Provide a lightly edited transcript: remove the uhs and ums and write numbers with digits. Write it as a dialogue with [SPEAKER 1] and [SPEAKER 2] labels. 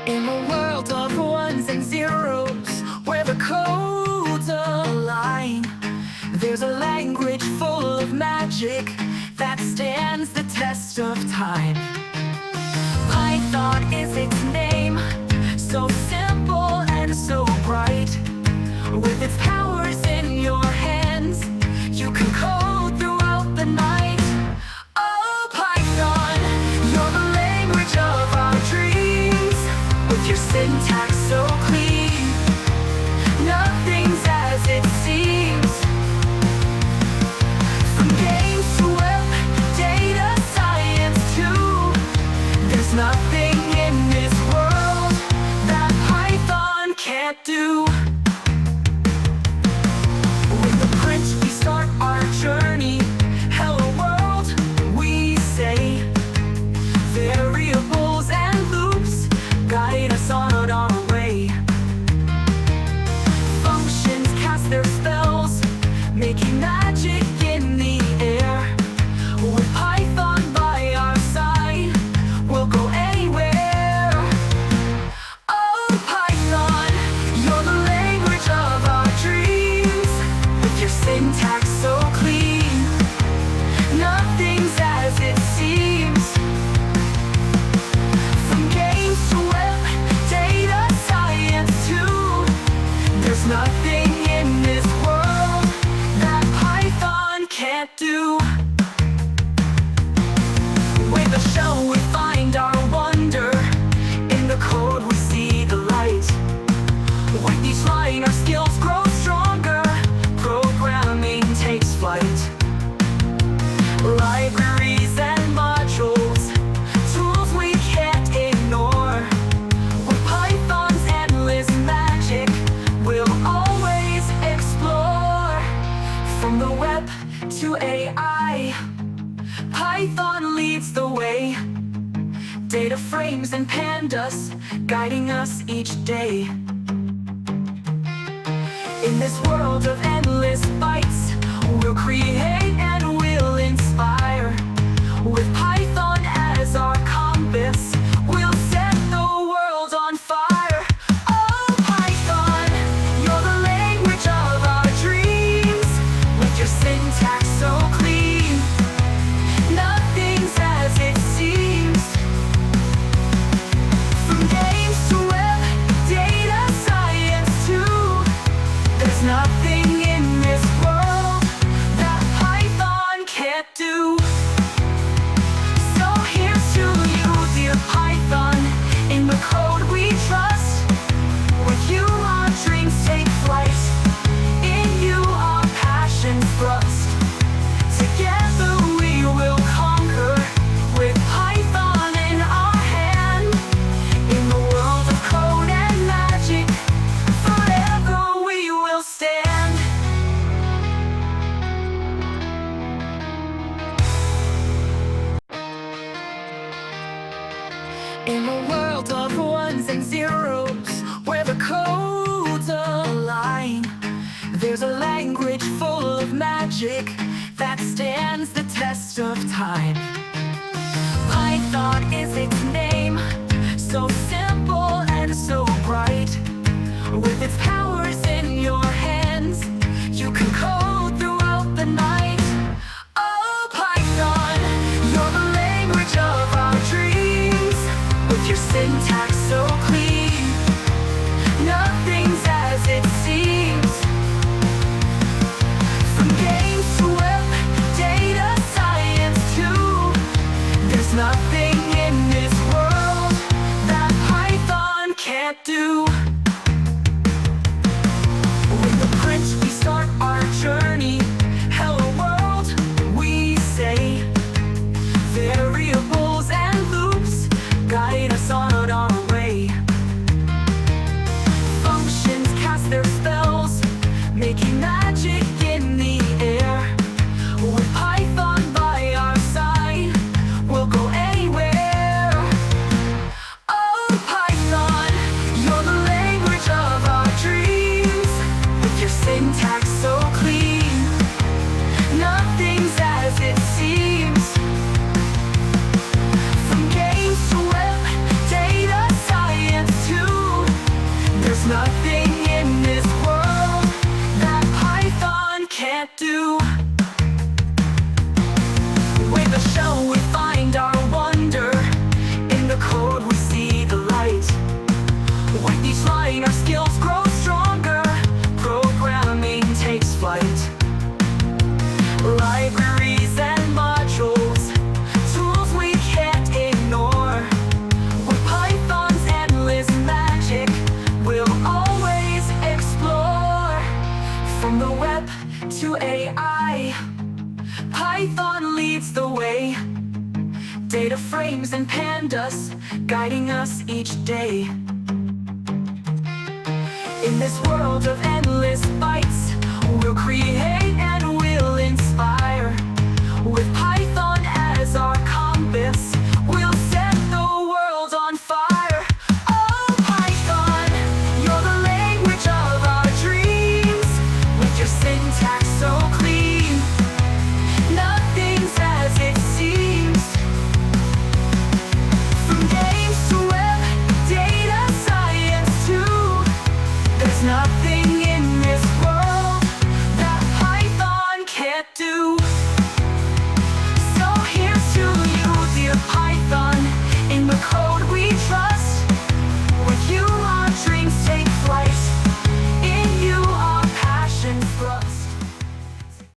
[SPEAKER 1] In a world of ones and zeros, where the codes align, there's a language full of magic that stands the test of time. Python is its name, so simple and so bright. With its powers in your hands, you can code throughout the night. Oh, Python, you're the language of our dreams. With your syntax so clean, nothing's as it seems. From games to web, data science too, there's nothing in this world that Python can't do. With the print we start our journey. Hello world, we say. Variables and loops guide us on our way. Functions cast their spells, making magic in the air. With Python by our side, we'll go anywhere. Oh, Python, you're the language of our dreams. With your syntax so clean, nothing's as it seems. From games to web, data science too, there's nothing in this world that Python can't do. With a shell we find our wonder, in the code we see the light. With each line our skills grow stronger, programming takes flight. Libraries and modules, tools we can't ignore. With Python's endless magic, we'll always explore. From the web to AI, Python leads the way. Data frames and pandas guiding us each day. In this world of endless bytes, we'll create and we'll inspire. With Python as our compass, we'll set the world on fire. Oh, Python, you're the language of our dreams. With your syntax so clean, nothing's as it seems. From games to web, data science too, there's nothing in this world that Python can't do. So here's to you, dear Python, in the code we trust. With you our dreams take flight, in you our passions thrust. Together we will conquer, with Python in our hand. In the world of code and magic, forever we will stand. In a world of ones and zeros, where the codes align, there's a language full of magic that stands the test of time. Python is its name, so simple and so bright. With its powers in your hands, you can code throughout the night. Oh, Python, you're the language of our dreams. With your syntax so clean, nothing's as it seems. From games to web, data science too, there's nothing in this world that Python can't do. With the print we start our journey. Hello world, we say. Variables and loops guide us on our way. Functions cast their spells, making magic in the air. With Python by our side, we'll go anywhere. Oh, Python, you're the language games and pandas, guiding us each day. In this world of endless bytes, we'll create and we'll inspire. With Python as our compass, we'll set the world on fire. Oh Python, you're the language of our dreams. With your syntax so clean, nothing's as it seems. From games to web, data science too, there's nothing